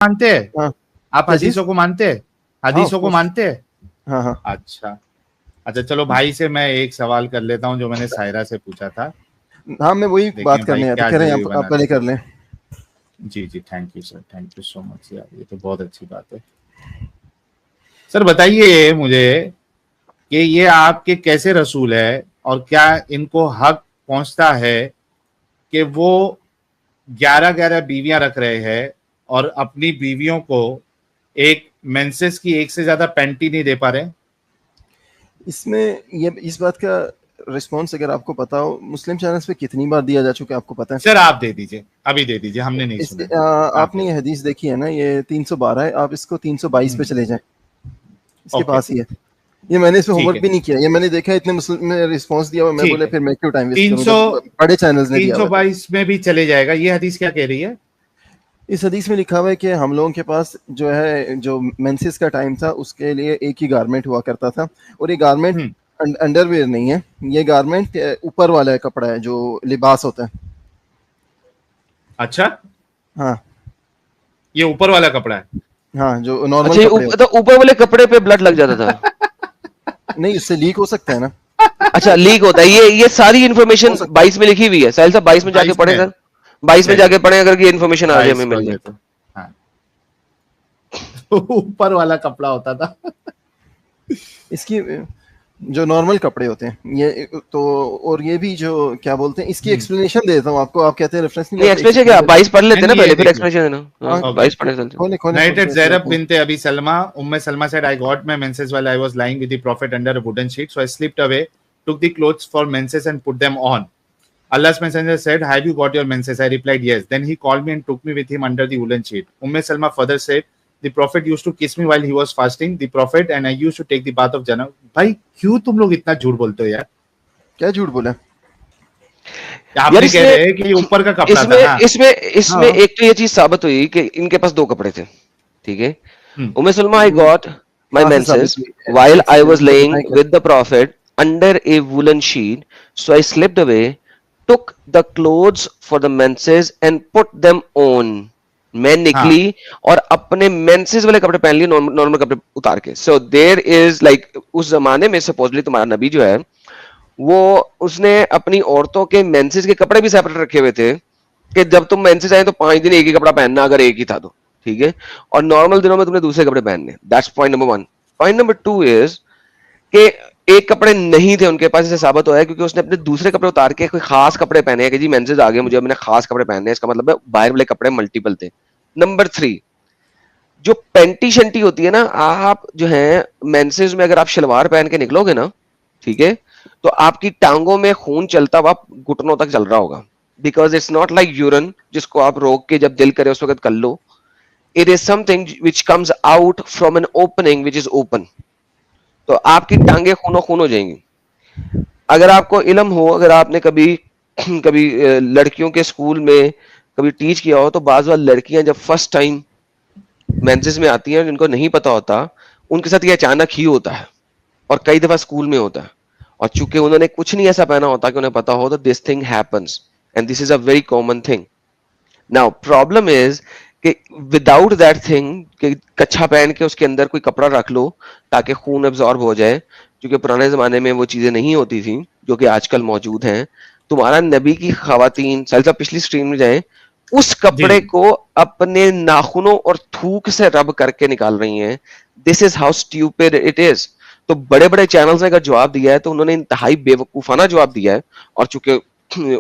मानते हैं? हाँ, आप हदीसों को मानते हैं? हदीसों को मानते हैं? हाँ हाँ अच्छा अच्छा, चलो भाई से मैं एक सवाल कर लेता हूँ जो मैंने सायरा से पूछा था. हाँ, मैं वही देखिए बात भाई करने आया था, क्या कह रहे हैं जवाब आप बनाते पहले हैं. कर लें. जी जी, thank you sir, thank you so much यार, ये तो बहुत अच्छी बात है. सर बताइए मुझे कि ये आपके कैसे रसूल है और क्या इनको हक पहुंचता है कि वो 11-11 बीवियां रख रहे हैं और अपनी बीवियों को एक मेंसेस की एक से ज्यादा पैंटी नहीं दे पा रहे? इसमें ये इस बात का रिस्पॉन्स अगर आपको पता हो, मुस्लिम चैनल्स पे कितनी बार दिया जा चुका है आपको पता है? सर आप दे दीजिए, अभी दे दीजिए, हमने नहीं सुना है. आप आपने ये हदीस देखी है ना, ये 312 है, आप इसको 322 पे चले जाएं, इसके ओके, पास ही है. ये मैंने इसमें ठीक होमवर्क है. भी नहीं किया, ये मैंने देखा इतने मुस्लिम ने रिस्पॉन्स दिया हुआ, मैं ठीक बोले है, फिर मैं क्यों टाइम वेस्ट करूं 300 जब बड़े चैनल्स ने दिया हुआ है. 322 में भी चले जाएगा. ये हदीस क्या कह रही है? इस हदीस में लिखा हुआ है कि हम लोगों के पास जो है, जो मेंसेस का टाइम था उसके लिए एक ही गारमेंट हुआ करता था, और ये गारमेंट अंडरवेयर नहीं है, ये गारमेंट ऊपर वाला कपड़ा है जो लिबास होता है. अच्छा, हाँ ये ऊपर वाला कपड़ा है. हाँ, जो नॉर्मल अच्छा, कपड़े तो ऊपर वाले कपड़े पे ब्लड लग जाता था? नहीं, उससे लीक हो सकता है ना. अच्छा, लीक होता है. ये सारी इन्फॉर्मेशन 22 में लिखी हुई है. साहिल साहब 22 में जाके 22 पढ़े में. सर, 22 में जाके पढ़े, अगर ये इन्फॉर्मेशन आज हमें मिल जाए. तो हाँ, ऊपर वाला कपड़ा होता था. इसकी जो नॉर्मल कपड़े होते हैं ये तो, और ये भी जो क्या बोलते हैं, इसकी एक्सप्लेनेशन देता हूँ आपको. आप कहते हैं रेफरेंस नहीं, एक्सप्लेनेशन क्या, 22 पढ़ लेते हैं ना पहले, फिर देखिए. एक्सप्लेनेशन देना. हाँ, 22 पढ़ने चलते हैं. खोले Narrated Zainab bint Abi Salma, Salma said, I got my menses while I was lying with the Prophet under a wooden sheet. So I slipped away, took the clothes for menses and put them on. Allah's Messenger said, have you got your menses? I replied, yes. Then he called me and took me with him under the wooden sheet. Salma further said, the Prophet used to kiss me while he was fasting. The Prophet and I used to take the bath of Janab. भाई क्यों तुम लोग इतना झूठ बोलते हो यार? क्या झूठ बोला? आप कह रहे हैं कि ये ऊपर का कपड़ा था. हाँ. इसमें एक तो ये चीज साबित हुई कि इनके पास दो कपड़े थे. ठीक है. उम्मे Salma, I got my menses while I was laying with the Prophet under a woolen sheet, so I slipped away, took the clothes for the menses and put them on. मैं निकली और अपने मेंसेस वाले कपड़े पहन लिए, नॉर्मल कपड़े उतार के. सो देयर इज लाइक, उस जमाने में सपोजली तुम्हारा नबी जो है वो, उसने अपनी औरतों के मेंसेस के कपड़े भी सेपरेट रखे हुए थे कि जब तुम मेंसेस आए तो 5 दिन एक ही कपड़ा पहनना, अगर एक ही था तो. ठीक है. और नॉर्मल दिनों में तुमने दूसरे कपड़े पहनने. That's point number 1. Point number 2 is कि एक कपड़े नहीं थे उनके पास. इसे साबित होया क्योंकि उसने अपने दूसरे कपड़े उतार के कोई खास कपड़े पहने हैं कि जी मेंसेस आ गए, मुझे अपने खास कपड़े पहनने हैं. इसका मतलब है बाहर वाले कपड़े मल्टीपल थे. नंबर 3, जो पेंटी शंटी होती है ना, आप जो है मेंसेस में अगर आप शलवार पहन के निकलोगे ना, ठीक है, तो आपकी टांगों में खून चलता हुआ घुटनों तक चल रहा होगा. Because it's not like urine जिसको आप रोक के जब दिल करे उस वक्त कर लो. It is something which comes out from an opening which is open. तो आपकी टांगे खूनो खून हो जाएंगी. अगर आपको इल्म हो, अगर आपने कभी कभी लड़कियों के स्कूल में कभी टीच किया हो, तो बाज़ बार लड़कियां जब फर्स्ट टाइम मेंसेस में आती हैं, जिनको नहीं पता होता, उनके साथ ये अचानक ही होता है और कई दफा स्कूल में होता है. और चूंकि उन्होंने कुछ नहीं ऐसा पहना होता कि उन्हें पता हो, तो this thing happens and this is a very common thing. Now problem is कि विदाउट दैट थिंग कि कच्छा पहन के उसके अंदर कोई कपड़ा रख लो ताकि खून एब्जॉर्ब हो जाए, क्योंकि पुराने जमाने में वो चीजें नहीं होती थी जो कि आजकल मौजूद हैं. तुम्हारा नबी की खवातीन, साहिल पिछली स्ट्रीम में जाए, उस कपड़े को अपने नाखूनों और थूक से रब करके निकाल रही हैं. This is how stupid it is. तो बड़े बड़े चैनल्स ने अगर जवाब दिया है तो उन्होंने इंतहाई बेवकूफाना जवाब दिया है. और चूंकि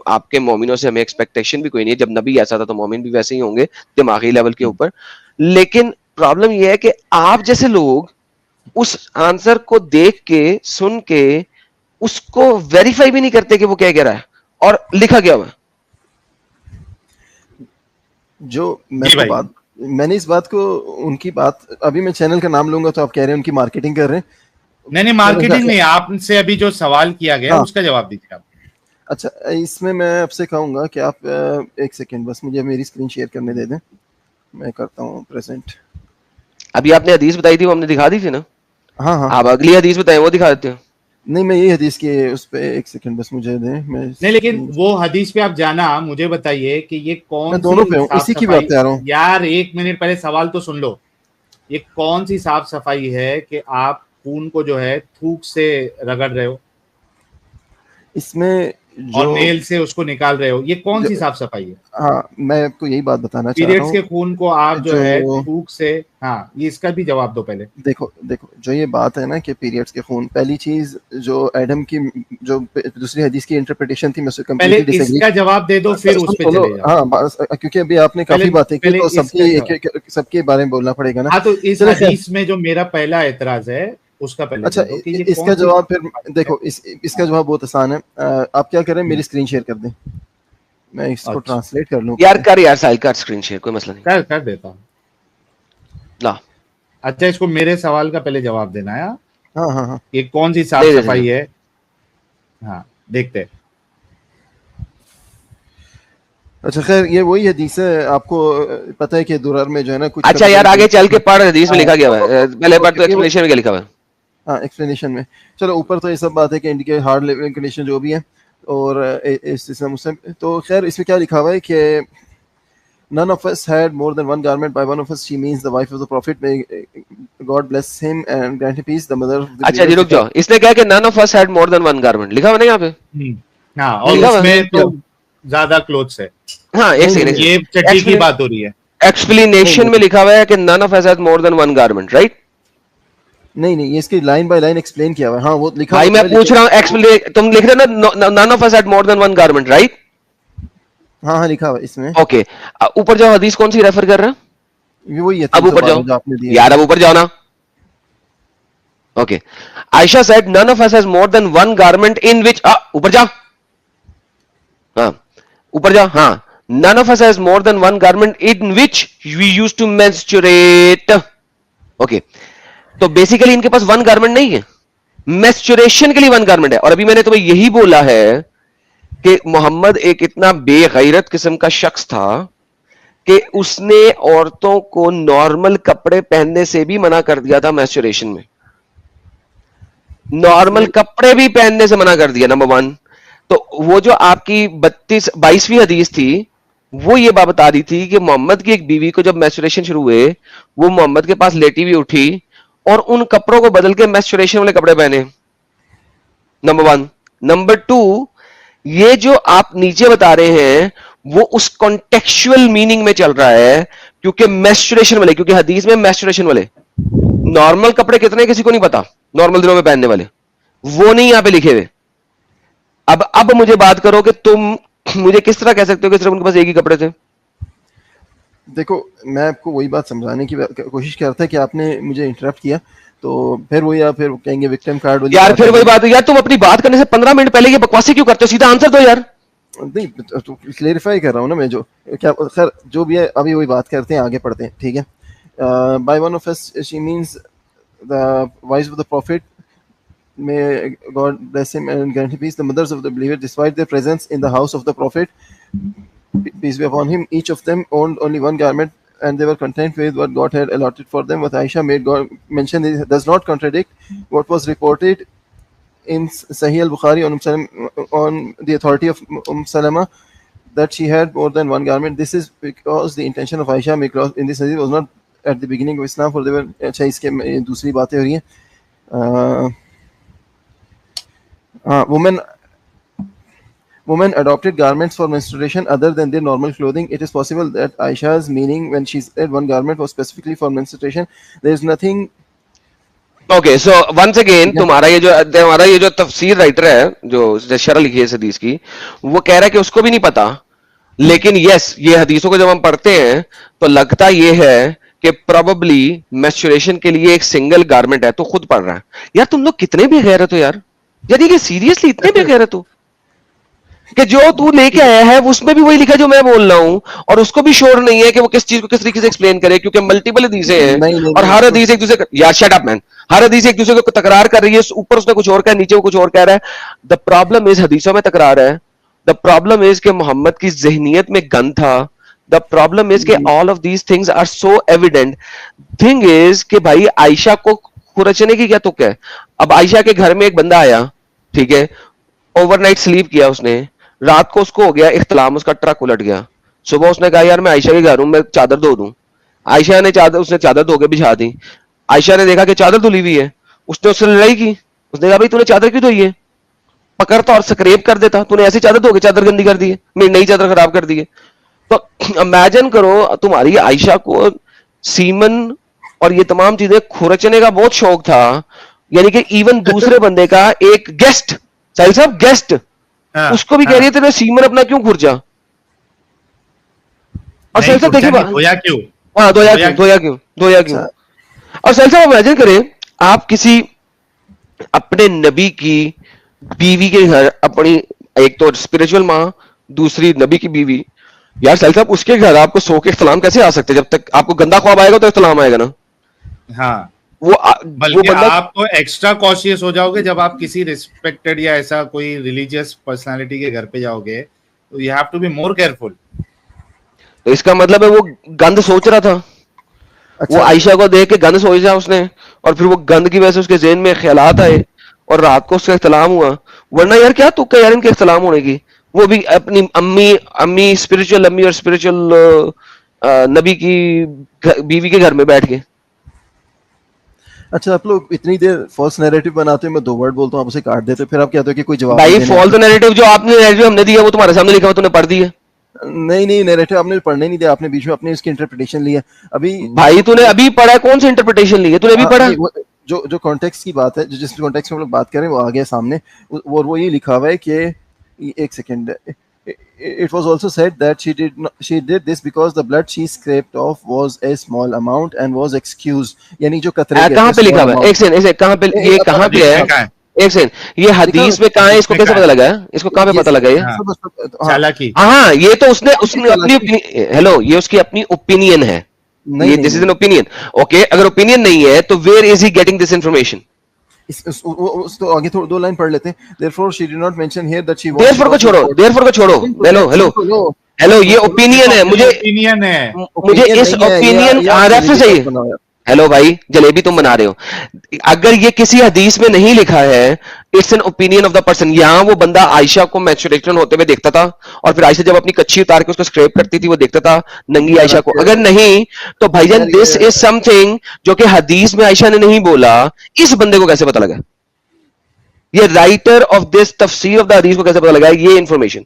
आपके मोमिनों से हमें एक्सपेक्टेशन भी कोई नहीं है, जब नबी ऐसा था तो मोमिन भी वैसे ही होंगे दिमागी लेवल के ऊपर. लेकिन प्रॉब्लम यह है कि आप जैसे लोग उस आंसर को देख के, सुन के, उसको वेरीफाई भी नहीं करते कि वो क्या कह रहा है और लिखा गया हुआ. जो मैंने इस बात को, उनकी बात, अभी मैं चैनल का नाम लूंगा तो आप कह रहे हैं उनकी मार्केटिंग कर रहे हैं. नहीं, मार्केटिंग नहीं, आपसे अभी जो सवाल किया गया उसका जवाब दीजिए आप. अच्छा, इसमें मैं आपसे कहूंगा कि आप एक सेकंड बस मुझे मेरी स्क्रीन शेयर करने दे दें, मैं करता हूँ प्रेजेंट. अभी आपने हदीस बताई थी, वो हमने दिखा दी थी ना. हाँ. आप अगली हदीस बताएं, वो दिखा देते हैं. نہیں میں یہ حدیث کی اس پہ ایک سیکنڈ بس مجھے دیں. نہیں لیکن وہ حدیث پہ آپ جانا, مجھے بتائیے کہ یہ کون سی دونوں پہ ہوں, صاف اسی کی صفائی, بات کر رہا ہوں یار ایک منٹ پہلے سوال تو سن لو, یہ کون سی صاف صفائی ہے کہ آپ خون کو جو ہے تھوک سے رگڑ رہے ہو اس میں اور جو نیل سے اس کو نکال رہے ہو, یہ کون سی صاف صفائی ہے؟ ہاں میں آپ کو یہی بات بتانا چاہ رہا پیریڈز کے ہوں خون کو آپ جو ہے تھوک سے, ہاں یہ اس کا بھی جواب دو پہلے. دیکھو جو یہ بات ہے نا کہ پیریڈز کے خون, پہلی چیز جو ایڈم کی جو دوسری حدیث کی انٹرپریٹیشن تھی میں اسے پہلے کمپلیٹلی ڈس اس ایگری. کا جواب دے دو پھر اس پہ چلے جاؤ. ہاں کیونکہ ابھی آپ نے کافی باتیں کی تو سب کے بارے میں بولنا پڑے گا نا. ہاں تو اس حدیث میں جو میرا پہلا اعتراض ہے اس کا پہلے اچھا اس کا جواب پھر دیکھو, اس کا جواب بہت آسان ہے. آپ کیا کریں, میری اسکرین شیئر کر دیں, میں اس کو ٹرانسلیٹ کر لوں. یار کر یار سائل کر اسکرین شیئر, کوئی مسئلہ نہیں, کر دیتا ہوں. لا اچھا اس کو میرے سوال کا پہلے جواب دینا ہے. ہاں یہ کون سی صاف صفائی ہے؟ ہاں دیکھتے. اچھا خیر یہ وہی حدیث ہے, آپ کو پتہ ہے کہ درر میں جو ہے نا کچھ. اچھا یار آگے چل کے پڑھ, حدیث میں لکھا گیا ہے, پہلے پڑھ تو ایکسپلینیشن میں کیا لکھا ہوا ہے. ہاں ایکسپلینیشن میں چلو اوپر تو یہ سب بات ہے کہ انڈیکیٹ ہارڈ لیونگ کنڈیشن جو بھی ہے, اور اس سسٹم تو خیر اس میں کیا لکھا ہوا ہے کہ none of us had more than one garment. By one of us she means the wife of the prophet, may God bless him and grant him peace, the mother of the اچھا جی رک جاؤ, اس نے کہا کہ none of us had more than one garment, لکھا ہوا نہیں یہاں پہ. ہاں اور اس میں تو زیادہ کلوتھس ہے. ہاں ایک سیکنڈ, یہ چٹی کی بات ہو رہی ہے. ایکسپلینیشن میں لکھا ہوا ہے کہ none of us had more than one garment, right? نہیں یہ اس کی لائن بائی لائن ایکسپلین کیا ہوا ہے. ہاں وہ لکھا بھائی میں پوچھ رہا ہوں, تم لکھ رہے نا none of us had more than one garment, right? ہاں لکھا ہوا اس میں. اوکے اوپر جاؤ, حدیث کون سی ریفر کر رہا ہے؟ وہی ہے اب اوپر جاؤ یار, اب اوپر جاؤ نا. Okay Aisha said none of us has more than one garment in which, اوپر جاؤ, ہاں اوپر جاؤ, ہاں none of us has more than one garment in which we used to menstruate. Okay تو بیسیکلی ان کے پاس ون گارمنٹ نہیں ہے, میسچوریشن کے لیے ون گارمنٹ ہے. اور ابھی میں نے تمہیں یہی بولا ہے کہ محمد ایک اتنا بے غیرت قسم کا شخص تھا کہ اس نے عورتوں کو نارمل کپڑے پہننے سے بھی منع کر دیا تھا. میسچوریشن میں نارمل کپڑے بھی پہننے سے منع کر دیا, نمبر ون. تو وہ جو آپ کی 22ویں حدیث تھی وہ یہ بات بتا رہی تھی کہ محمد کی ایک بیوی کو جب میسچوریشن شروع ہوئے, وہ محمد کے پاس لیٹی ہوئی اٹھی اور ان کپڑوں کو بدل کے میسچوریشن والے کپڑے پہنے, نمبر ون. نمبر ٹو, یہ جو آپ نیچے بتا رہے ہیں وہ اس کانٹیکچوئل میننگ میں چل رہا ہے, کیونکہ میسچوریشن والے, کیونکہ حدیث میں میسچوریشن والے, نارمل کپڑے کتنے کسی کو نہیں پتا, نارمل دنوں میں پہننے والے وہ نہیں یہاں پہ لکھے ہوئے. اب مجھے بات کرو کہ تم مجھے کس طرح کہہ سکتے ہو کہ صرف ان کے پاس ایک ہی کپڑے تھے. دیکھو میں آپ کو وہی بات سمجھانے کی کوشش کرتا ہے کہ آپ نے مجھے انٹرپٹ کیا, تو پھر وہی آپ پھر کہیں گے وکٹم کارڈ والی یار, پھر وہی بات. یار تم اپنی بات کرنے سے 15 منٹ پہلے یہ بکواسی کیوں کرتے ہو, سیدھا آنسر دو یار. نہیں کلیئرفائی کر رہا ہوں نا میں, جو کیا خیر جو بھی ہے ابھی وہی بات کرتے ہیں, آگے پڑھتے ہیں, ٹھیک ہے. By one of us she means the wives of the prophet, may God bless him and grant him peace, the mothers of the believer, despite their presence in the house of the prophet, peace be upon him, each of them owned only one garment and they were content with what God had allotted for them. What Aisha made God mention this does not contradict what was reported in Sahih al-Bukhari on the authority of Salama that she had more than one garment. This is because the intention of Aisha in this hadith was not at the beginning of Islam, for they were. اچھا اس کے دوسری باتیں ہو رہی ہیں. Women adopted garments for menstruation other than their normal clothing. It is possible that Aisha's meaning when she said one garment was specifically for menstruation. There is nothing. Okay so once again تمہارا یہ جو تفسیر writer ہے جو شرح لکھی ہے اس حدیث کی, وہ کہہ رہا ہے کہ اس کو بھی نہیں پتا, لیکن یس یہ حدیثوں کو جب ہم پڑھتے ہیں تو لگتا یہ ہے کہ پروببلی میسچوریشن کے لیے ایک سنگل گارمنٹ ہے. تو خود پڑھ رہا ہے. یار تم لوگ کتنے بے غیرت ہو یار, یعنی کہ سیریسلی اتنے بے غیرت ہو کہ جو تو لے کے آیا ہے اس میں بھی وہی لکھا جو میں بول رہا ہوں, اور اس کو بھی شور نہیں ہے کہ وہ کس چیز کو کس طریقے سے ایکسپلین کرے, کیونکہ ملٹیپل حدیثیں ہیں اور ہر حدیث ایک دوسرے یار شٹ اپ مین, ہر حدیث ایک دوسرے کو تکرار کر رہی ہے. اوپر اس نے کچھ اور کہا, نیچے وہ کچھ اور کہہ رہا ہے. دا پرابلم از حدیثوں میں تکرار ہے. دا پرابلم از کہ محمد کی ذہنیت میں گند تھا. دا پرابلم از کہ all of these things are so evident. Thing is کہ بھائی عائشہ کو खुरचने की क्या तुक है? अब आयशा के घर में एक बंदा आया, ठीक है, ओवरनाइट स्लीप किया उसने, रात को उसको हो गया इख्तिलाम, उसका ट्रक उलट गया, सुबह उसने कहा यार मैं आयशा के घर हूं, मैं चादर धो दूं। आयशा ने उसने चादर धो के बिछा दी। आयशा ने देखा कि चादर धुली हुई है, उसने उससे लड़ाई की, उसने कहा भाई तूने चादर क्यों धोई है, पकड़ता और स्क्रेप कर देता, तूने ऐसी चादर धो के चादर गंदी कर दी है, मेरी नई चादर खराब कर दी है। तो इमेजिन करो तुम्हारी आयशा को सीमन और ये तमाम चीजें खुरचने का बहुत शौक था, यानी कि इवन दूसरे बंदे का एक गेस्ट, साहिल साहब गेस्ट, उसको भी कह रही है तेरे सीमन अपना क्यों खुरचा। और साहिल साहब देखिए धोया क्यों, हाँ धोया क्यों। और साहिल साहब इमेजिन करें आप किसी अपने नबी की बीवी के घर, अपनी एक तो स्पिरिचुअल माँ, दूसरी नबी की बीवी, यार साहिल साहब उसके घर आपको सो के इख्तिलाम कैसे आ सकते हैं? जब तक आपको गंदा ख्वाब आएगा तो इख्तिलाम आएगा ना। हाँ, वो बल्कि आप तो एक्स्ट्रा कॉशियस हो जाओगे जब आप किसी रिस्पेक्टेड या ऐसा कोई रिलीजियस पर्सनालिटी के घर पे जाओगे, तो you have to be more careful. तो इसका मतलब है वो गंद सोच रहा था। अच्छा। वो आयशा को देख के गंद सोचा उसने, और फिर वो गंद की वजह से उसके ज़हन में ख्यालात आए और रात को उसका इख्तिलाम हुआ। वरना यार क्या तुक्का यार इनके इख्तिलाम होने की, वो भी अपनी अम्मी स्पिरिचुअल अम्मी और स्पिरिचुअल नबी की बीवी के घर में बैठ के। अच्छा, आप लोग इतनी देर फॉल्स नैरेटिव बनाते हो, मैं 2 वर्ड बोलता हूँ आप उसे काट देते हो, फिर आप कहते हो कि कोई जवाब भाई फॉल्स नैरेटिव जो आपने नैरेटिव हमने दिया वो तुम्हारे सामने लिखा हुआ, तूने पढ़ दिया। नहीं नैरेटिव आपने पढ़ने नहीं दिया, आपने बीच में अपने इसकी इंटरप्रिटेशन लिया। अभी भाई तूने अभी पढ़ा, कौन सी इंटरप्रिटेशन ली है तूने अभी पढ़ा? जो कॉन्टेक्स्ट की बात है, जो जिस कॉन्टेक्स्ट में हम लोग बात करें वो आ गया सामने, वो ये लिखा हुआ है कि एक second, it was also said that she did this because the blood she scraped off was a small amount and was excused, यानी जो कतरे कहाँ पे लिखा हुआ है? एक सेकंड, कहाँ पे ये कहाँ पे है? एक सेकंड, ये हदीस में कहाँ है? इसको कैसे पता लगा है? इसको कहाँ पे पता लगा ये? चालाकी। हाँ, ये तो उसने अपनी हेलो, ये उसकी अपनी ओपिनियन है, ये this is an opinion. Okay, अगर ओपिनियन नहीं है तो where is he getting this information? तो आगे थोड़ा 2 लाइन पढ़ लेते हैं। Therefore she did not mention here that she was, therefore को छोड़ो, हेलो ये ओपिनियन है, मुझे इस ओपिनियन रेफरेंस चाहिए। हेलो भाई, जलेबी तुम बना रहे हो, अगर ये किसी हदीस में नहीं लिखा है, it's an opinion of the person. यहाँ वो बंदा आयशा को मैचुरेशन होते हुए देखता था, और फिर आयशा जब अपनी कच्ची उतार के उसको स्क्रैप करती थी वो देखता था नंगी आयशा को। अगर नहीं तो भाईजान दिस इज समथिंग जो कि हदीस में आयशा ने नहीं बोला, इस बंदे को कैसे पता लगा? ये राइटर ऑफ दिस तफसीर ऑफ द हदीस को कैसे पता लगा ये इंफॉर्मेशन?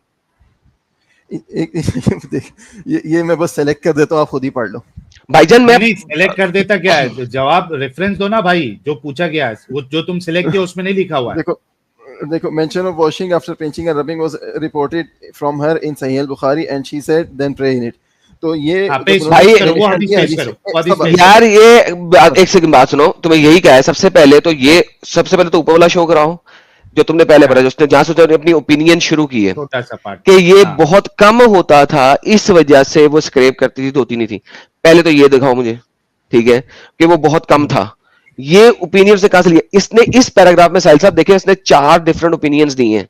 ये मैं बस सेलेक्ट कर देता हूँ, आप खुद ही पढ़ लो। भाईजान मैं सिलेक्ट कर देता क्या है, जवाब रेफरेंस दो ना भाई, जो पूछा गया है वो जो तुम सिलेक्ट किया उसमें नहीं लिखा हुआ है। देखो mention of washing after pinching and rubbing was reported from her in Sahih al-Bukhari and she said then pray in it। तो ये भाई यार ये एक सेकंड बात सुनो, तुम्हें यही कहा है सबसे पहले तो ऊपर वाला शो कराओ जो तुमने पहले पढ़ा, उसने जहां से अपनी ओपिनियन शुरू की है कि ये बहुत कम होता था, इस वजह से वो स्क्रैप करती थी, धोती नहीं थी। पहले तो ये दिखाओ मुझे, ठीक है, कि वो बहुत कम था। ये ओपिनियन से कहां से लिया इसने? इस पैराग्राफ में साहिल साहब देखें, इसने 4 डिफरेंट ओपिनियंस दिए हैं।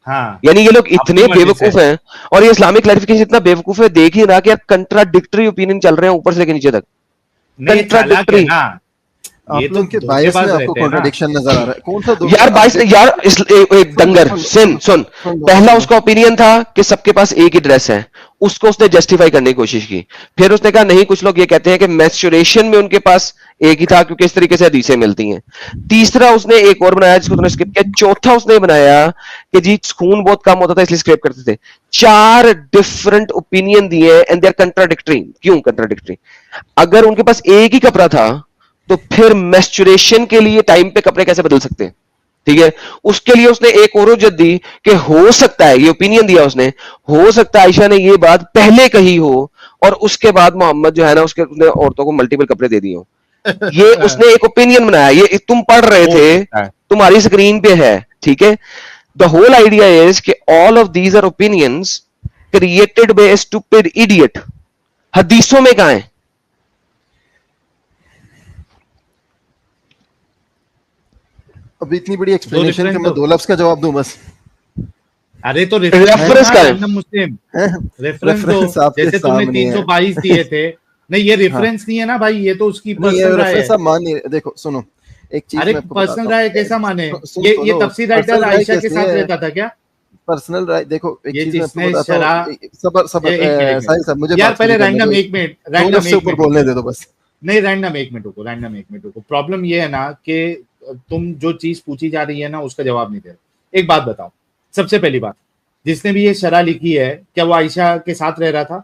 हाँ, यानी ये लोग इतने बेवकूफ हैं, और ये इस्लामिक क्लैरिफिकेशन इतना बेवकूफ है, देख ही रहा कि यार कंट्राडिक्टरी ओपिनियन चल रहे हैं ऊपर से लेकर नीचे तक। कंट्राडिक्टरी आप लोग के बायस में आपको कॉन्ट्रडिक्शन नजर आ रहा है। कौन सा यार बायस यार एक दंगर सुन, पहला उसका ओपिनियन था कि सबके पास एक ही ड्रेस है, उसको उसने जस्टिफाई करने की कोशिश की। फिर उसने कहा नहीं, कुछ लोग ये कहते हैं कि मेंस्ट्रुएशन में उनके पास एक ही था क्योंकि इस तरीके से हदीसें मिलती हैं। तीसरा उसने एक और बनाया जिसको तुमने स्किप किया। चौथा उसने बनाया कि जी खून बहुत कम होता था इसलिए स्क्रैप करते थे। 4 डिफरेंट ओपिनियन दिए एंड दे आर कंट्राडिक्टरी। क्यों कंट्राडिक्टरी? अगर उनके पास एक ही कपड़ा था तो फिर मेंस्ट्रुएशन के लिए टाइम पे कपड़े कैसे बदल सकते हैं? ठीक है, उसके लिए उसने एक और वजह दी कि हो सकता है, ये ओपिनियन दिया उसने, हो सकता है आयशा ने ये बात पहले कही हो और उसके बाद मोहम्मद जो है ना उसने औरतों को मल्टीपल कपड़े दे दिए हो। ये उसने एक ओपिनियन बनाया, ये तुम पढ़ रहे थे, तुम्हारी स्क्रीन पे है, ठीक है। द होल आइडिया इज कि all of these are opinions created by a stupid idiot. हदीसों में कहां है? अब इतनी बड़ी एक्सप्लेनेशन कि मैं 2 लफ्ज का जवाब दूं बस। अरे तो रेफरेंस का है, मुस्लिम रेफरेंस तो जैसे तुमने 322 दिए थे, नहीं ये रेफरेंस नहीं है ना भाई, ये तो उसकी पर्सनल राय है। सब मान नहीं, देखो सुनो, ایک چیز अरे میں آپ کو पर्सनल بتاتا राय ہوں. कैसा माने, سن ये سنو, तफसीर राइटर پرسنل رائے आयशा के کیسے साथ ہے؟ रहता था क्या؟ پرسنل رائے دیکھو ایک یہ چیز میں آپ کو जिसने بتاتا शरा ہوں, صبر एक ساحل صاحب مجھے यार بات पहले پوری کرنے دو, रैंडम एक 2 मिनट منٹ سے اوپر بولنے دے دو بس. نہیں رینڈم ایک منٹ رکو. پرابلم یہ ہے نا کہ تم جو چیز پوچھی جا رہی ہے نا اس کا جواب نہیں دے رہے. ایک بات بتاؤ, سب سے پہلی بات, جس نے بھی یہ شرح لکھی ہے کیا وہ عائشہ کے ساتھ رہ رہا تھا؟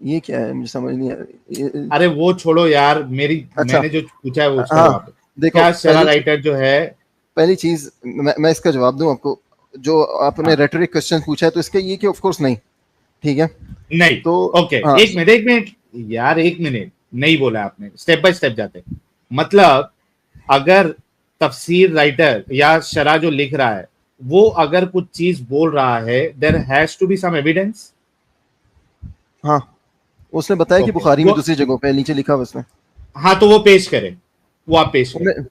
یہ کیا ہے مجھے سمجھ نہیں آ رہی. ارے وہ چھوڑو یار, میں اچھا نے جو پوچھا ہے اس کا ہاں جواب دو. دیکھو, کیا شرح رائٹر جو ہے, پہلی چیز میں اس کا جواب دوں آپ کو. جو آپ نے ریٹرک کوسچن پوچھا ہے تو اس کا یہ کہ آف کورس نہیں, ٹھیک ہے نہیں. تو اوکے ہاں ایک منٹ یار, ایک منٹ نہیں بولا آپ نے, اسٹیپ بائی اسٹیپ جاتے. مطلب اگر تفسیر رائٹر یا شرح جو لکھ رہا ہے وہ اگر کچھ چیز بول رہا ہے, there has to be some evidence. ہاں اس نے بتایا کہ Okay. بخاری میں دوسری جگہوں پہ نیچے لکھا ہوا اس نے. ہاں تو وہ پیش کرے, وہ آپ پیش کریں.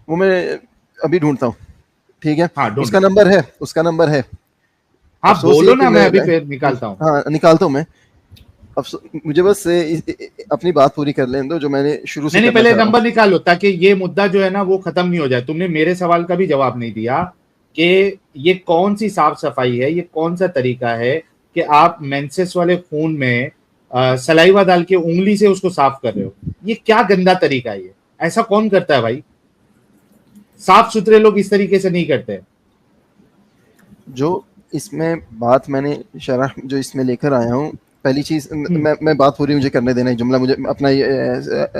وہ میں ابھی ڈھونڈتا ہوں, ٹھیک ہے. ہاں اس کا نمبر ہے. ہاں افسوس بولو یہ کہ نا, میں ابھی پھر نکالتا ہوں. ہاں نکالتا ہوں میں. مجھے بس اپنی بات پوری کر لیں دو جو میں نے شروع سے نہیں کرنا پہلے چاہ رہا ہوں. نمبر نکالو تاکہ یہ مدعا جو ہے نا وہ ختم نہیں ہو جائے. تم نے میرے سوال کا بھی جواب نہیں دیا کہ یہ کون سی صاف صفائی ہے, یہ کون سا طریقہ ہے کہ آپ مینسس والے خون میں سلائیوا ڈال کے انگلی سے اس کو صاف کر رہے ہو. یہ کیا گندا طریقہ ہے, یہ ایسا کون کرتا ہے بھائی؟ صاف ستھرے لوگ اس طریقے سے نہیں کرتے. جو اس میں بات میں نے شرح جو اس میں لے کر آیا ہوں, پہلی چیز میں بات پوری مجھے کرنے دینا, جملہ مجھے اپنا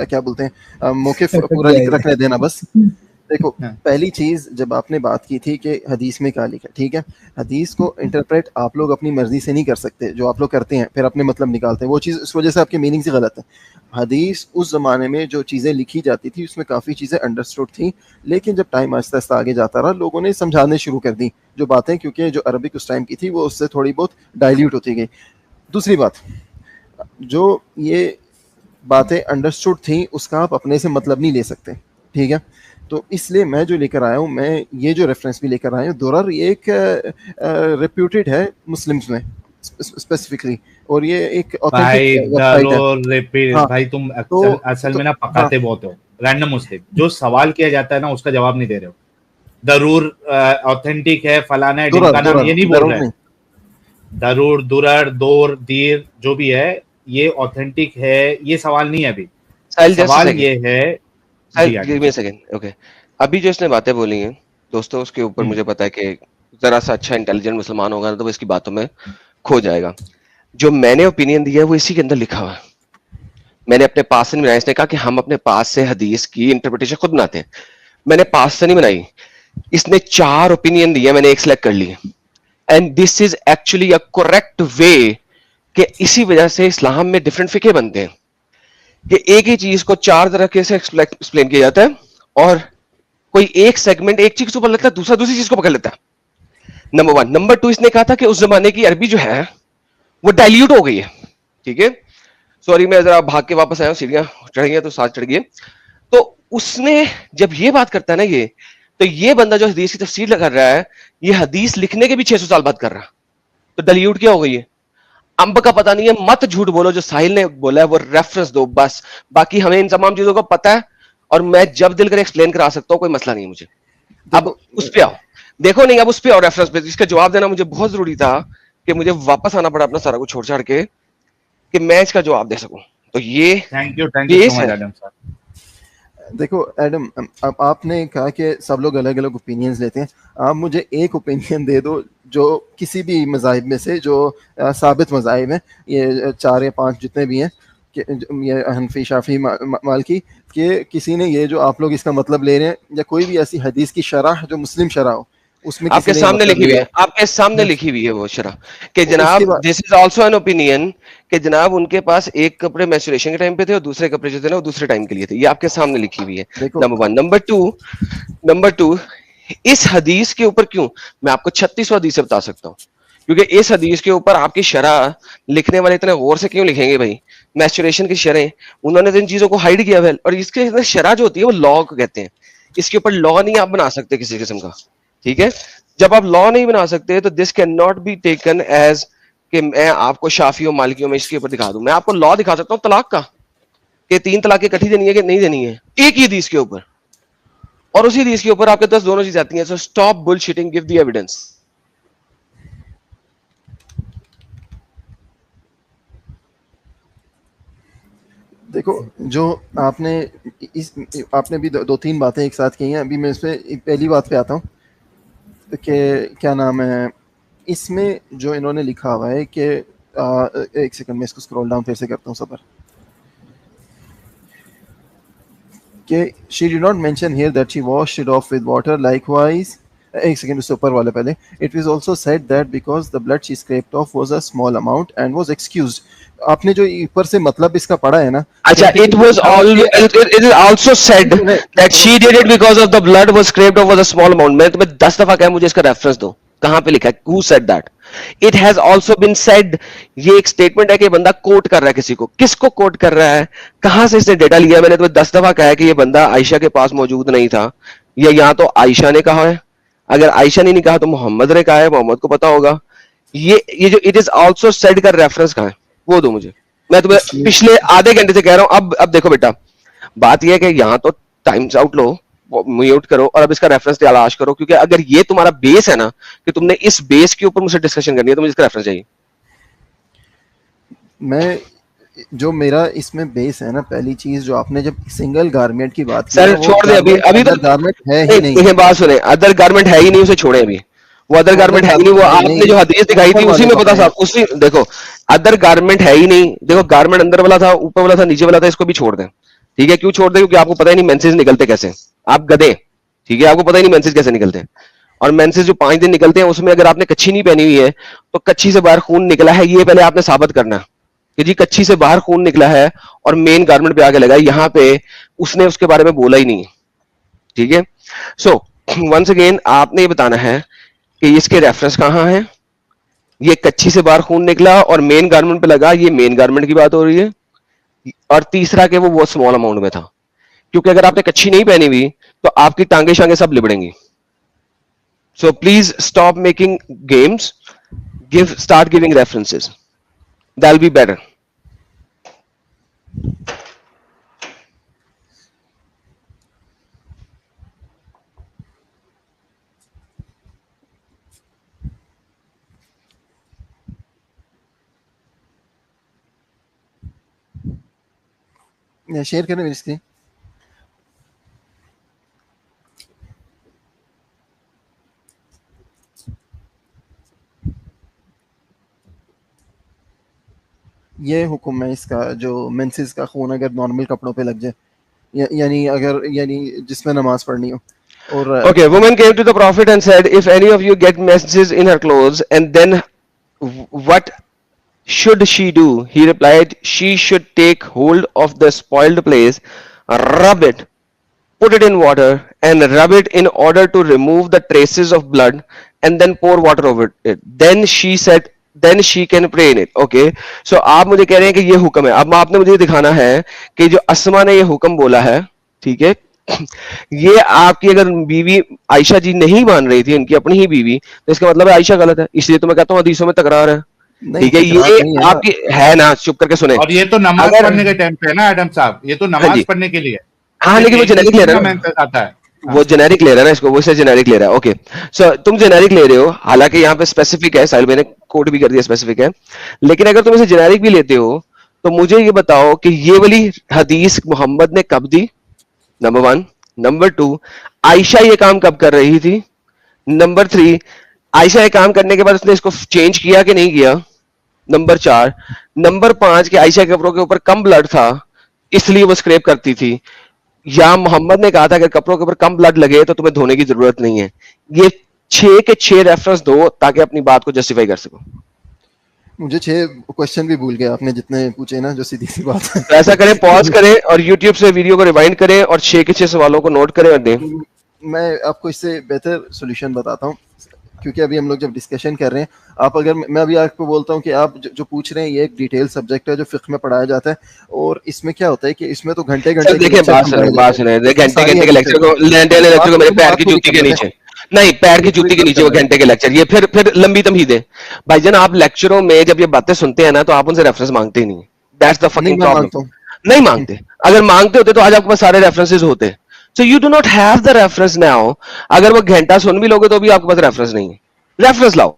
کیا بولتے ہیں موقف پورا رکھنے دینا بس. دیکھو پہلی چیز جب آپ نے بات کی تھی کہ حدیث میں کیا لکھا, ٹھیک ہے, حدیث کو انٹرپریٹ آپ لوگ اپنی مرضی سے نہیں کر سکتے, جو آپ لوگ کرتے ہیں پھر اپنے مطلب نکالتے ہیں, وہ چیز اس وجہ سے آپ کی میننگ سے غلط ہے. حدیث اس زمانے میں جو چیزیں لکھی جاتی تھی اس میں کافی چیزیں انڈرسٹوڈ تھیں, لیکن جب ٹائم آہستہ آہستہ آگے جاتا رہا لوگوں نے سمجھانے شروع کر دی جو باتیں, کیونکہ جو عربک اس ٹائم کی تھی وہ اس سے تھوڑی بہت ڈائلیوٹ ہوتی گئی. دوسری بات, جو یہ باتیں انڈرسٹوڈ تھیں اس کا آپ اپنے سے مطلب نہیں لے سکتے, ٹھیک ہے. تو اس لیے میں جو لے کر آیا ہوں, میں یہ جو ریفرنس بھی لے کر آیا ہوں, درر یہ ایک ریپیوٹیڈ ہے مسلمس میں اسپیسیفکلی, اور یہ ایک بھائی اوتھینٹک ویب سائٹ ہے. ضرور ہاں بھائی تم تو اصل میں نا ہاں پکاتے بہت ہو. رینڈم مسلم جو سوال کیا جاتا ہے نا اس کا جواب نہیں دے رہے ہو. ضرور اوتھینٹک ہے, فلانا ہے, ڈمکانا, یہ نہیں بول رہے. ضرور درر دور دیر جو بھی ہے یہ اوتھینٹک ہے, یہ سوال نہیں ہے. ابھی سوال یہ ہے اوکے, ابھی جو اس نے باتیں بولی ہیں دوستوں, اس کے اوپر مجھے پتا ہے کہ ذرا سا اچھا انٹیلیجنٹ مسلمان ہوگا نا تو وہ اس کی باتوں میں کھو جائے گا. جو میں نے اوپینین دیا ہے وہ اسی کے اندر لکھا ہوا ہے. میں نے اپنے پاس سے نہیں بنایا. اس نے کہا کہ ہم اپنے پاس سے حدیث کی انٹرپریٹیشن خود بناتے ہیں. میں نے پاس سے نہیں بنائی. اس نے 4 اوپینین دیے, میں نے ایک سلیکٹ کر لی, and this is actually a correct way, کہ اسی وجہ سے اسلام میں ڈفرنٹ فقہ بنتے ہیں کہ ایک ہی چیز کو 4 طریقے سے ایکسپلین کیا جاتا ہے, اور کوئی ایک سیگمنٹ ایک چیز کو پکڑ لیتا ہے, دوسرا دوسری چیز کو پکڑ لیتا ہے. نمبر 1. نمبر 2, اس نے کہا تھا کہ اس زمانے کی عربی جو ہے وہ ڈائلیوٹ ہو گئی ہے. ٹھیک ہے, سوری میں ذرا بھاگ کے واپس آیا ہوں, سیڑھیاں چڑھ گئی تو ساتھ چڑھ گئی. تو اس نے جب یہ بات کرتا ہے نا, یہ تو یہ بندہ جو حدیث کی تفسیر کر رہا ہے یہ حدیث لکھنے کے بھی 600 سال بعد کر رہا, تو ڈائلیوٹ کیا ہو گئی ہے؟ امب کا پتہ نہیں ہے, مت جھوٹ بولو. جو ساحل نے بولا ہے وہ ریفرنس دو بس, باقی ہمیں ان تمام چیزوں کا پتہ ہے اور میں جب دل کرے ایکسپلین کرا سکتا ہوں, کوئی مسئلہ نہیں مجھے. اب اس پہ آؤ, دیکھو نہیں اب اس پہ آؤ ریفرنس پہ. اس کا جواب دینا مجھے بہت ضروری تھا کہ مجھے واپس آنا پڑا اپنا سارا کچھ چھوڑ چھاڑ کے کہ میں اس کا جواب دے سکوں. تو یہ thank you so much Adam صاحب. دیکھو ایڈم, اب آپ نے کہا کہ سب لوگ الگ الگ اوپینینز لیتے ہیں, آپ مجھے ایک اوپینین دے دو جو کسی بھی مذاہب میں سے, جو ثابت مذاہب ہیں, یہ 4 یا 5 جتنے بھی ہیں, کہ یہ حنفی, شافعی, مالکی, کہ کسی نے یہ جو آپ لوگ اس کا مطلب لے رہے ہیں, یا کوئی بھی ایسی حدیث کی شرح جو مسلم شرح ہو اس میں آپ کے سامنے لکھی ہوئی ہے, آپ کے سامنے لکھی ہوئی ہے وہ شرح کہ جناب دس از آلسو این اوپینین کہ جناب ان کے پاس ایک کپڑے میچوریشن کے ٹائم پہ تھے اور دوسرے کپڑے جو تھے نا وہ دوسرے ٹائم کے لیے تھے. یہ آپ کے سامنے لکھی ہوئی ہے, نمبر 1. نمبر 2, اس حدیث کے اوپر کیوں میں آپ کو 36 حدیث سے بتا سکتا ہوں, کیونکہ اس حدیث کے اوپر آپ کی شرح لکھنے والے اتنے غور سے کیوں لکھیں گے بھائی؟ میچوریشن کی شرح انہوں نے ان چیزوں کو ہائڈ کیا ہے, اور اس کے شرح جو ہوتی ہے وہ لا کو کہتے ہیں. اس کے اوپر لا نہیں آپ بنا سکتے کسی قسم کا, ٹھیک ہے. جب آپ لا نہیں بنا سکتے تو this cannot be taken as کہ میں آپ کو شافیوں مالکیوں میں اس کے اوپر دکھا دوں. میں آپ کو لا دکھا سکتا ہوں طلاق کا, کہ 3 तलाक इकट्ठी देनी है कि नहीं देनी है, एक ही हदीस के ऊपर, और उसी हदीस के ऊपर आपके पास दोनों चीजें आती हैं. So stop bullshitting, give the evidence. देखो जो आपने भी दो तीन बातें एक साथ की हैं. अभी मैं इस पे पहली बात पे आता हूँ कि क्या नाम है, इसमें जो इन्होंने लिखा हुआ है कि एक सेकंड में इसको स्क्रॉल डाउन फिर से करता हूँ सबर, कि she did not mention here that she washed it off with water. Likewise, एक सेकंड उससे ऊपर वाले पहले, it was also said that because the blood she scraped off was a small amount and was excused. आपने जो ऊपर से मतलब इसका पढ़ा है ना, अच्छा, it is also said that she did it because of the blood was scraped off was a small amount. मैं तुम्हें 10 दफा कहा मुझे इसका रेफरेंस दो, कहां पे लिखा है, who said that? It has also been said, ये एक स्टेटमेंट है कि बंदा कोट कर रहा है किसी को, किसको कोट कर रहा है, कहां से इसने डेटा लिया. मैंने तुम्हें 10 दफा कहा है कि ये बंदा आयशा के पास मौजूद नहीं था, या तो आयशा ने कहा है, अगर आयशा ने नहीं कहा तो मोहम्मद ने कहा है, मोहम्मद को पता होगा. ये जो इट इज ऑल्सो सेड का रेफरेंस कहां है वो दो मुझे. मैं तुम्हें पिछले आधे घंटे से कह रहा हूं. अब देखो बेटा, बात यह है कि यहां तो टाइम्स आउट लो, म्यूट करो और अब इसका रेफरेंस तलाश करो, क्योंकि अगर ये तुम्हारा बेस है ना कि तुमने इस बेस के ऊपर मुझसे डिस्कशन करनी है तो मुझे इसका रेफरेंस चाहिए. मैं जो मेरा इसमें बेस है ना, पहली चीज जो आपने जब सिंगल गारमेंट की बात की, सर छोड़ दे अभी तो गारमेंट है ही नहीं. देखिए बात सुने, अदर गारमेंट है ही नहीं, उसे छोड़े. अभी वो अदर गारमेंट है ही नहीं, वो आपने जो हदीस दिखाई थी उसी में पता साहब, उसी देखो अदर गारमेंट है ही नहीं. देखो गारमेंट अंदर वाला था, ऊपर वाला था, नीचे वाला था, इसको भी छोड़ दें. ठीक है, क्यों छोड़ दें? क्योंकि आपको पता ही नहीं मेंसेस निकलते कैसे, आप गधे. ठीक है, आपको पता ही नहीं मेंसेस कैसे निकलते हैं. और मेंसेस जो 5 दिन निकलते हैं उसमें अगर आपने कच्छी नहीं पहनी हुई है तो कच्छी से बाहर खून निकला है, ये पहले आपने साबित करना है कि जी कच्छी से बाहर खून निकला है, और मेन गारमेंट पे आके लगा. यहाँ पे उसने उसके बारे में बोला ही नहीं. ठीक है, सो वंस अगेन आपने ये बताना है कि इसके रेफरेंस कहाँ है. ये कच्छी से बाहर खून निकला और मेन गारमेंट पे लगा, ये मेन गारमेंट की बात हो रही है. और तीसरा कि वो स्मॉल अमाउंट में था, क्योंकि अगर आपने कच्छी नहीं पहनी हुई तो आपकी टांगे शांगे सब लिबड़ेंगी. So please stop making games, start giving references, that'll be better. Share करें मेरी स्क्रीन. ये हुक्म है इसका, जो मेंसेस का खून अगर नॉर्मल कपड़ों पे लग जाए, यानी जिसमें नमाज पढ़नी हो. और Okay, woman came to the prophet and said, if any of you get menses in her clothes, and then what should she do? He replied, she should take hold of the spoiled place, rub it, put it in water and rub it in order to remove the traces of blood, and then pour water over it. Then she can pray in it. Okay, so आप मुझे कह रहे हैं कि ये हुक्म है. अब आपने मुझे दिखाना है कि जो अस्मा ने ये हुक्म बोला है, ठीक है, ये आपकी अगर बीवी आयशा जी नहीं मान रही थी, उनकी अपनी ही बीवी, तो इसका मतलब है आयशा गलत है. इसलिए तो मैं कहता हूँ हदीसों में तकरार है. ठीक है, ये आपकी है ना, चुप करके सुने. और ये तो नमाज पढ़ने के टाइम पे है ना एडम साहब, ये तो नमाज पढ़ने के लिए. हाँ, लेकिन वो जेनेरिक ले रहा है, वो जेनेरिक ले रहा है ना, इसको वो से जेनेरिक ले रहा है. ओके, सो तुम जेनेरिक ले रहे हो, हालांकि यहाँ पे स्पेसिफिक है, साहिल भाई ने कोड भी कर दिया स्पेसिफिक है. लेकिन अगर तुम इसे जेनेरिक भी लेते हो तो मुझे ये बताओ कि ये वाली हदीस मोहम्मद ने कब दी, नंबर 1. नंबर 2, आयशा ये काम कब कर रही थी. नंबर 3, आयशा ये काम करने के बाद उसने इसको चेंज किया कि नहीं किया. नंबर 4. नंबर 5 कि आयशा के कपड़ों के ऊपर कम ब्लड था इसलिए वो स्क्रैप करती थी, या मोहम्मद ने कहा था कि कपड़ों के ऊपर कम ब्लड लगे तो तुम्हें धोने की जरूरत नहीं है. ये 6 के 6 रेफरेंस दो ताकि अपनी बात को जस्टिफाई कर सको. मुझे 6 क्वेश्चन भी भूल गए आपने जितने पूछे ना, जो सीधी सी बात है. तो ऐसा करें, पॉज करें और YouTube से वीडियो को रिवाइंड करें और 6 के 6 सवालों को नोट करें और दें. मैं आपको इससे बेहतर सॉल्यूशन बताता हूँ, क्योंकि अभी हम लोग जब डिस्कशन कर रहे हैं, आप अगर मैं अभी आपको बोलता हूँ कि आप जो पूछ रहे हैं ये एक डिटेल सब्जेक्ट है जो फिक्र में पढ़ाया जाता है, और इसमें क्या होता है कि इसमें तो घंटे देखिए बात सुने घंटे के लेक्चर को मेरे पैर की जूती के नीचे नहीं, पैर की जूती के नीचे वो घंटे के लेक्चर, ये फिर लंबी तमहीदें. भाईजान आप लेक्चरों में जब ये बातें सुनते हैं ना तो आप उनसे रेफरेंस मांगते ही नहीं. That's the fucking problem. نہیں مانگتے. اگر مانگتے ہوتے تو آج آپ کے پاس سارے ریفرنسز ہوتے. So you do not have the reference now. اگر وہ گھنٹہ سن بھی لوگے تو بھی آپ کے پاس ریفرنس نہیں ہے. ریفرنس لاؤ.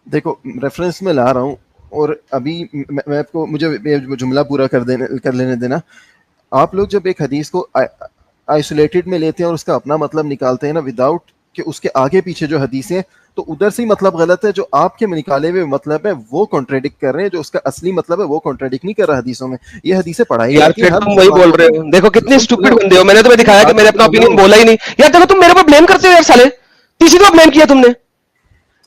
دیکھو ریفرنس میں لا رہا ہوں, اور ابھی میں آپ کو مجھے جملہ پورا کر لینے دینا. آپ لوگ جب ایک حدیث کو آئسولیٹڈ میں لیتے ہیں اور اس کا اپنا مطلب نکالتے ہیں نا, وداؤٹ کہ اس کے آگے پیچھے جو حدیثیں, تو ادھر سے ہی مطلب غلط ہے. جو آپ کے نکالے ہوئے مطلب ہے وہ کانٹریڈکٹ کر رہے ہیں, جو اس کا اصلی مطلب ہے وہ کانٹریڈکٹ نہیں کر رہا حدیثوں میں. یہ حدیثیں پڑھائی یار جاتی ہیں. پھر تم وہی بول رہے ہو. دیکھو کتنے اسٹوپڈ بندے ہو. میں نے تمہیں دکھایا کہ میں نے اپنا اوپینین بولا ہی نہیں. یار دیکھو تم میرے پر بلیم کرتے ہو یار سالے. تیسری دفعہ بلیم کیا تم نے.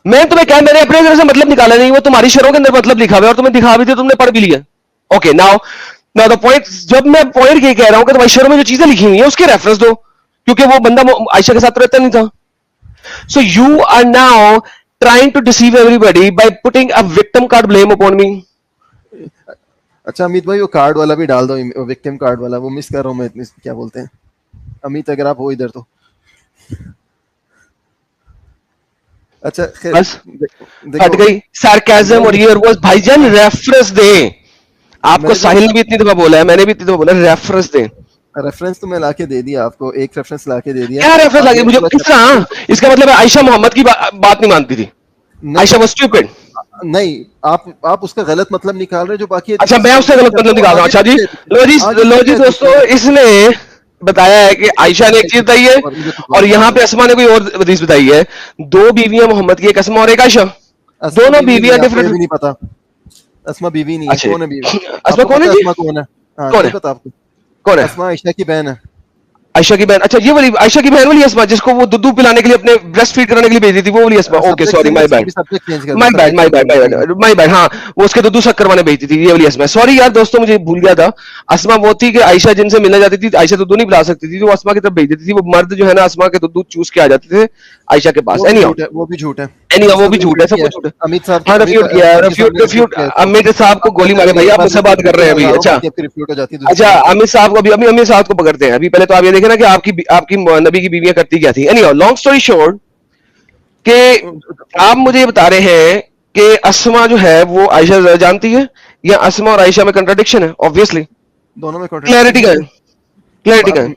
میں تمہیں کہا میں نے اپنے طرف سے مطلب نکالا نہیں, وہ تمہاری شرحوں کے اندر مطلب لکھا ہوا ہے اور تمہیں دکھا بھی دیا, تم نے پڑھ بھی لیا. Okay now the point. جب میں پوائنٹ یہ کہہ رہا ہوں کہ تمہاری شرحوں میں جو چیزیں لکھی ہوئی ہیں اس کے ریفرنس دو, کیونکہ وہ بندہ عائشہ کے ساتھ رہتا نہیں تھا. So you are now trying to deceive everybody putting a victim card blame upon me. اچھا امیت بھائی وہ کارڈ والا بھی ڈال دو, وکٹم کارڈ والا, وہ مس کر رہا ہوں میں. کیا بولتے ہیں امیت, اگر آپ ہو ادھر تو. اچھا بس ہٹ گئی سارکیزم. اور یہ بھائی جان ریفرنس دیں. آپ کو ساحل نے بھی اتنی دفعہ بولا ہے, میں نے بھی اتنی دفعہ بولا, ریفرنس دیں. ریفرنس تو میں لا کے دے دیا آپ کو, ایک ریفرنس لا کے دے دیا. کیا ریفرنس لگے مجھے کس طرح؟ اس کا مطلب ہے عائشہ محمد کی بات نہیں مانتی تھی. عائشہ واز اسٹوپڈ. نہیں, آپ اس کا غلط مطلب نکال رہے جو باقی. اچھا میں اس کا غلط مطلب نکال رہا ہوں. اچھا جی لو جی دوستو, اس نے بتایا ہے کہ عائشہ نے ایک چیز بتائی ہے اور یہاں پہ اسما نے کوئی اور حدیث بتائی ہے. 2 بیویاں محمد کی, ایک اسما اور ایک عائشہ. دونوں بیویاں ڈفرنٹ. نہیں پتا اسما بیوی نہیں ہے. کون ہے بیوی؟ اسما کون ہے جی؟ اسما کون ہے؟ کون ہے؟ پتا آپ کو؟ کون ہے؟ اسما عائشہ کی بہن ہے. عائشہ کی بہن. اچھا یہ والی عائشہ کی بہن والی اسما جس کو وہ دودھ پلانے کے لیے اپنے بریسٹ فیڈ کرانے کے لیے بھیجی تھی, وہ والی اسما. اوکے سوری مائی بیڈ مائی بیڈ. ہاں وہ اس کے دودھ شک کروانے بھیجتی تھی, یہ والی اسما. سوری یار دوستوں مجھے بھول گیا تھا. اسما وہ تھی کہ عائشہ جن سے ملنے جاتی تھی, عائشہ دودھ نہیں پلا سکتی تھی, وہ اسما کی طرف بھیج دیتی تھی. وہ مرد جو ہے نا اسما کے دودھ چوس کے آ جاتے تھے عائشہ کے پاس. وہ بھی جھوٹ ہے. وہ بھی جھوٹ ہے, سب کچھ جھوٹ ہے. امیت صاحب ہاں ریفیوٹ. امت صاحب کو گولی مارے بھائی, آپ مجھ سے بات کر رہے ہیں ابھی. اچھا امت صاحب کو ابھی امت صاحب کو پکڑتے ہیں. ابھی پہلے تو آپ یہ دیکھیں نا کہ آپ کی نبی کی بیویاں کرتی کیا تھی. Any how long story short, کہ آپ مجھے یہ بتا رہے ہیں کہ اسما جو ہے وہ عائشہ جانتی ہے, یا اسما اور عائشہ میں کنٹراڈکشن ہے؟ obviously دونوں میں کلیئرٹی کا ہے.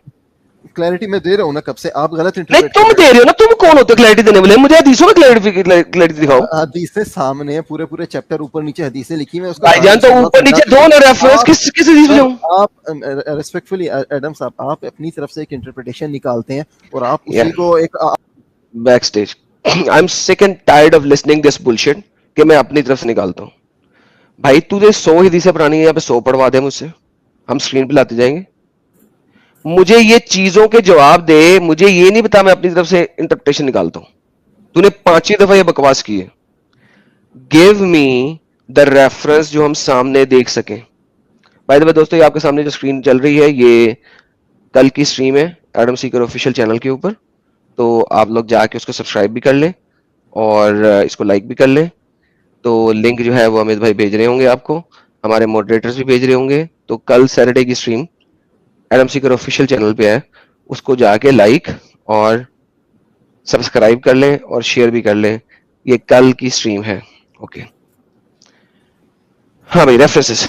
کلیئرٹی میں دے رہا ہوں نا کب سے, آپ غلط نہیں تم دے رہے ہو نا. تم کون ہوتے کلیئرٹی دینے والے؟ مجھے حدیثوں میں کلیئرٹی دکھاؤ. حدیثیں سامنے ہیں, پورے چیپٹر اوپر نیچے حدیثیں لکھی ہیں. بھائی جان تو اوپر نیچے دو نا ریفرنس, کس حدیث میں جاؤں؟ آپ ریسپیکٹفلی ایڈم صاحب, آپ اپنی طرف سے ایک انٹرپریٹیشن نکالتے ہیں اور آپ اسی کو ایک بیک اسٹیج. آئی ایم سک and tired of listening this bullshit کہ میں اپنی طرف سے نکالتا ہوں. بھائی تجھے 100 حدیثیں پرانی ہیں, یہاں پہ 100 پڑھوا دے مجھ سے, ہم اسکرین پہ لاتے جائیں گے. مجھے یہ چیزوں کے جواب دے, مجھے یہ نہیں بتا میں اپنی طرف سے انٹرپریٹیشن نکالتا ہوں. تو نے 5 دفعہ یہ بکواس کی ہے. گیو می دا ریفرنس جو ہم سامنے دیکھ سکیں. بائی دا وے دوستو, یہ آپ کے سامنے جو اسکرین چل رہی ہے یہ کل کی اسٹریم ہے ایڈم سیکر آفیشیل چینل کے اوپر. تو آپ لوگ جا کے اس کو سبسکرائب بھی کر لیں اور اس کو لائک بھی کر لیں. تو لنک جو ہے وہ امت بھائی بھیج رہے ہوں گے آپ کو, ہمارے ماڈریٹرز بھی بھیج رہے ہوں گے. تو کل سیٹرڈے کی اسٹریم ایڈم سیکر آفیشیل چینل پہ ہے, اس کو جا کے لائک اور سبسکرائب کر لیں اور شیئر بھی کر لیں. یہ کل کی اسٹریم ہے. اوکے ہاں بھائی ریفرنسز.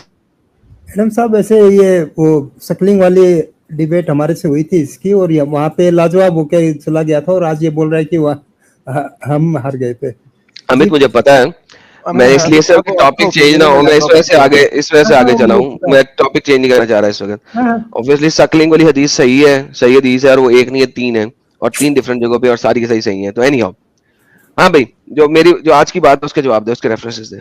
ایڈم صاحب ایسے یہ وہ سکلنگ والی ڈیبیٹ ہمارے سے ہوئی تھی اس کی, اور وہاں پہ لاجواب ہو کے چلا گیا تھا, اور آج یہ بول رہا ہے کہ ہم ہار گئے تھے. امت مجھے پتا ہے, میں اس لیے صرف ٹاپک چینج نہ ہو, میں اس وجہ سے آگے چلا ہوں. میں ٹاپک چینج نہیں کرنا چاہ رہا اس وقت. obviously سکلنگ والی حدیث صحیح ہے, صحیح حدیث ہے, اور وہ ایک نہیں ہے 3 ہے, اور 3 ڈفرنٹ جگہوں پہ, اور ساری کی صحیح ہیں. تو اینی ہاؤ ہاں بھائی جو آج کی بات ہے اس کے جواب دے, اس کے ریفرنسز دے.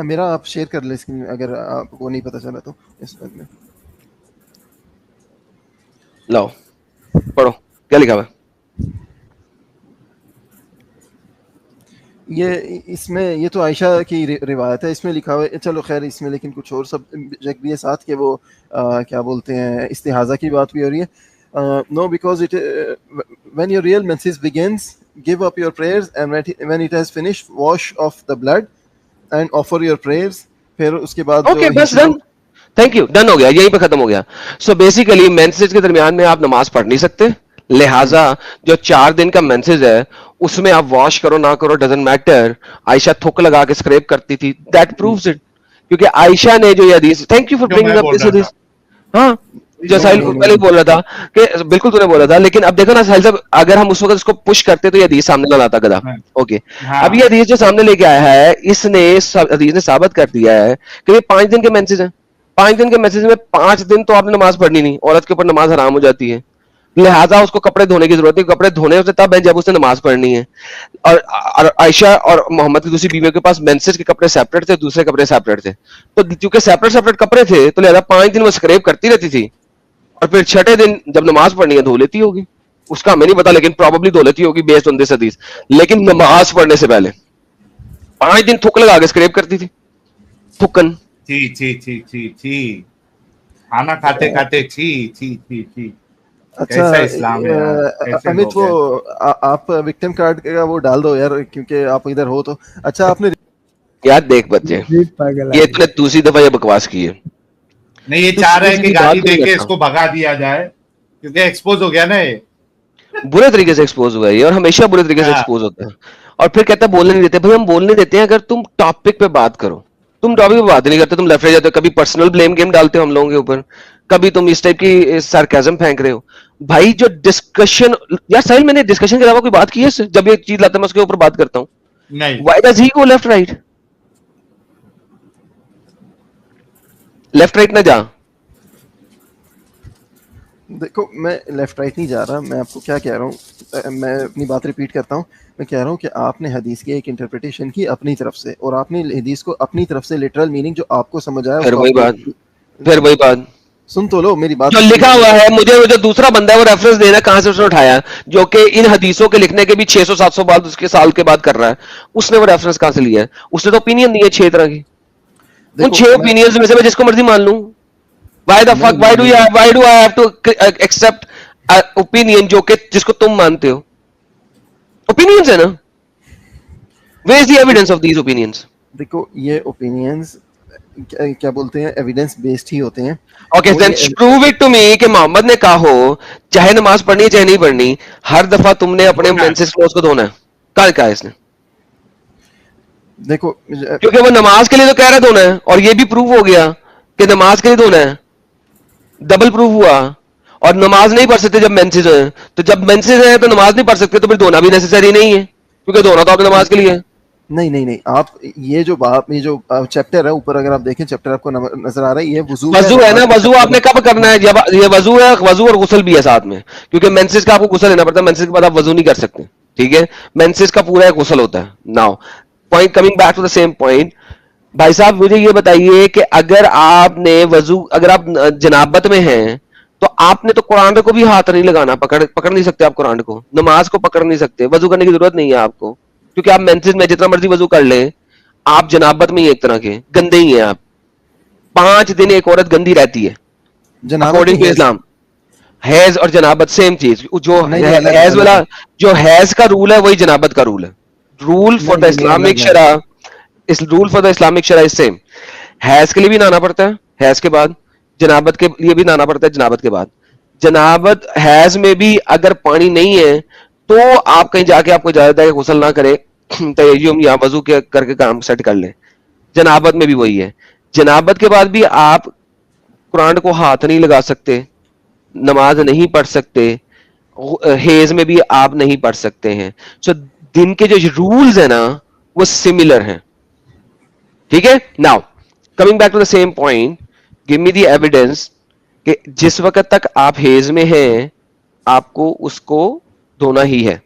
میرا آپ شیئر کر لیں اسکرین اگر آپ کو نہیں پتا چلا تو. اس وقت میں لاؤ پڑھو کیا لکھا ہوا ہے. اس میں یہ تو عائشہ کی روایت ہے, اس میں لکھا ہوا ہے. چلو خیر, اس میں لیکن کچھ اور سبجیکٹ بھی ہے ساتھ کہ وہ کیا بولتے ہیں, استحاضہ کی بات بھی ہو رہی ہے. No, because when your real menses begins, give up your prayers, and when it has finished, wash off the blood, and offer your prayers. फिर उसके बाद ओके बस डन, थैंक यू, डन हो गया, यहीं पे खत्म हो गया. सो बेसिकली मेंसेज के दरमियान में आप नमाज पढ़ नहीं सकते, लिहाजा जो 4 दिन का मेंसेज है उसमें आप वॉश करो ना करो डजंट मैटर. आयशा थुक लगा के स्क्रैप करती थी, दैट प्रूव्स इट. क्योंकि आयशा ने जो ये हदीस, thank you for bringing up this हदीस. हाँ, जो साहिल पहले बोल रहा था कि बिल्कुल तूने बोला था, लेकिन अब देखो ना साहिल साहब, अगर हम उस वक्त इसको पुश करते तो ये हदीस सामने ना लाता गधा. ओके, अब ये हदीस जो सामने लेके आया है, इसने हदीस ने साबित कर दिया है कि ये 5 दिन के मेंसेज हैं. 5 दिन के मेंसेज में 5 दिन तो आपने नमाज पढ़नी नहीं, औरत के ऊपर नमाज हराम हो जाती है, लिहाजा उसको कपड़े धोने की जरूरत है. कपड़े धोने उसे तब है जब उसने नमाज पढ़नी है. और आयशा और मोहम्मद की दूसरी बीवियों के पास मेंसेज के कपड़े सेपरेट थे, दूसरे कपड़े सेपरेट थे. तो क्योंकि सेपरेट सेपरेट कपड़े थे तो लिहाजा 5 दिन वो स्क्रैप करती रहती थी, और फिर 6ठे दिन जब नमाज पढ़नी है धो लेती होगी. उसका हमें नहीं पता, लेकिन प्रॉब्ली धो लेती होगी बेस्ड ऑन दिस हदीस. लेकिन नमाज पढ़ने से पहले 5 दिन थुक लगा के स्क्रैप करती थी. थुकन छी छी छी छी छी, खाना खाते खाते छी छी छी छी. अच्छा कैसा इस्लाम है यार, कैसे अमित, लोग वो आप विक्टिम कार्ड का वो डाल दो यार, क्योंकि आप इधर हो तो. अच्छा आपने यार देख बच्चे, पागल ये तूने दूसरी दफा ये बकवास की है. नहीं, ये तो चाह रहा है किसी कि की गाली बात नहीं देके करता. इसको भगा दिया जाए, क्योंकि एक्सपोज हो गया ना ये. बुरे तरीके से एक्सपोज हुआ है ये, और हमेशा बुरे तरीके से हाँ. एक्सपोज होता है. और फिर कहता है बोलने नहीं देते. भाई हम बोलने देते हैं अगर तुम टॉपिक पे बात करो. तुम टॉपिक पे बात नहीं करते, तुम लेफ्ट जाते हो, कभी पर्सनल ब्लेम गेम डालते हो हम लोगों के ऊपर, कभी तुम इस टाइप की सार्केज्म फेंक रहे हो. भाई जो डिस्कशन, यार साहिल मैंने डिस्कशन के अलावा कोई बात की है इससे? जब ये चीज लाता है मैं उसके ऊपर बात करता हूँ. नहीं, why does he go left right? Left right ना जा. देखो, मैं लेफ्ट राइट नहीं जा रहा, मैं आपको क्या कह रहा हूँ, मैं अपनी बात रिपीट करता हूँ. मैं कह रहा हूँ कि आपने हदीस की एक इंटरप्रिटेशन की अपनी तरफ से, और आपने हदीस को अपनी तरफ से लिटरल मीनिंग जो आपको समझ आया फिर उसको वही बात, फिर वही बात सुन तो लो मेरी बात. जो लिखा हुआ है. मुझे वो जो दूसरा बंदा है वो रेफरेंस देना कहां से उसने उठाया, जो कि इन हदीसों के लिखने के भी 600-700 बाद उसके साल के बाद कर रहा है. उसने वो रेफरेंस कहां से लिया है? उसने तो ओपिनियन दी है 6 तरह की. उन 6 ओपिनियंस में से मैं जिसको मर्जी मान लूं. Why the fuck, why do I have to accept opinion जो कि जिसको तुम मानते हो? ओपिनियंस है ना. Where is the evidence of these opinions? देखो, ये ओपिनियंस क्या बोलते हैं, एविडेंस बेस्ड ही होते हैं. Okay, then prove it to me कि मोहम्मद ने कहा हो चाहे नमाज पढ़नी है चाहे नहीं पढ़नी, हर दफा तुमने अपने मेंसेस क्लोज को धोना है. कहा है इसने? देखो, क्योंकि वो नमाज के लिए तो कह रहा है धोना है, और ये भी प्रूव हो गया कि नमाज के लिए धोना है. डबल प्रूव हुआ. और नमाज नहीं पढ़ सकते जब मेंसेस है, तो जब मेंसेस है तो नमाज नहीं पढ़ सकते, तो फिर धोना भी नेसेसरी नहीं है, क्योंकि धोना तो आपकी नमाज के लिए है. नहीं, आप ये जो चैप्टर है ऊपर, अगर आप देखें चैप्टर आपको नजर आ रहा है, ये वजू है ना. वजू आपने कब करना है? जब ये वजू है, वजू और गुस्ल भी है साथ में, क्योंकि मेंसेस का आपको गुस्ल लेना पड़ता है. मेंसेस के बाद आप वजू नहीं कर सकते, ठीक है. मेंसेस का पूरा गुस्ल होता है. Now point, coming back to the same point. भाई साहब मुझे ये बताइए कि अगर आपने वजू, अगर आप जनाबत में हैं तो आपने तो कुरान को भी हाथ नहीं लगाना, पकड़ नहीं सकते आप कुरान को, नमाज को पकड़ नहीं सकते, वजू करने की जरूरत नहीं है आपको, क्योंकि आप मेंसेस में जितना मर्जी वजू कर लें, आप जनाबत में ही एक तरह के गंदे ही हैं आप. 5 दिन एक औरत गंदी रहती है अकॉर्डिंग टू इस्लाम. हैज और जनाबत सेम चीज. जो हैज वाला, जो हैज का रूल है वही जनाबत का रूल है. रूल फॉर द इस्लामिक शरा, इस रूल फॉर द इस्लामिक शरा इज सेम. हैज के लिए भी नहाना पड़ता है हैज के बाद, जनाबत के लिए भी नहाना पड़ता है जनाबत के बाद. जनाबत हैज में भी अगर पानी नहीं है तो आप कहीं जाके आपको इजाजत है कि गुस्ल ना करे, तयम्मुम या वजू के करके काम सेट कर ले. जनाबत में भी वही है. जनाबत के बाद भी आप कुरान को हाथ नहीं लगा सकते, नमाज नहीं पढ़ सकते, हेज में भी आप नहीं पढ़ सकते हैं. सो दिन के जो रूल्स है ना वो सिमिलर हैं, ठीक है. Now coming back to the same point, give me the evidence कि जिस वक्त तक आप हेज में हैं आपको उसको धोना ही है.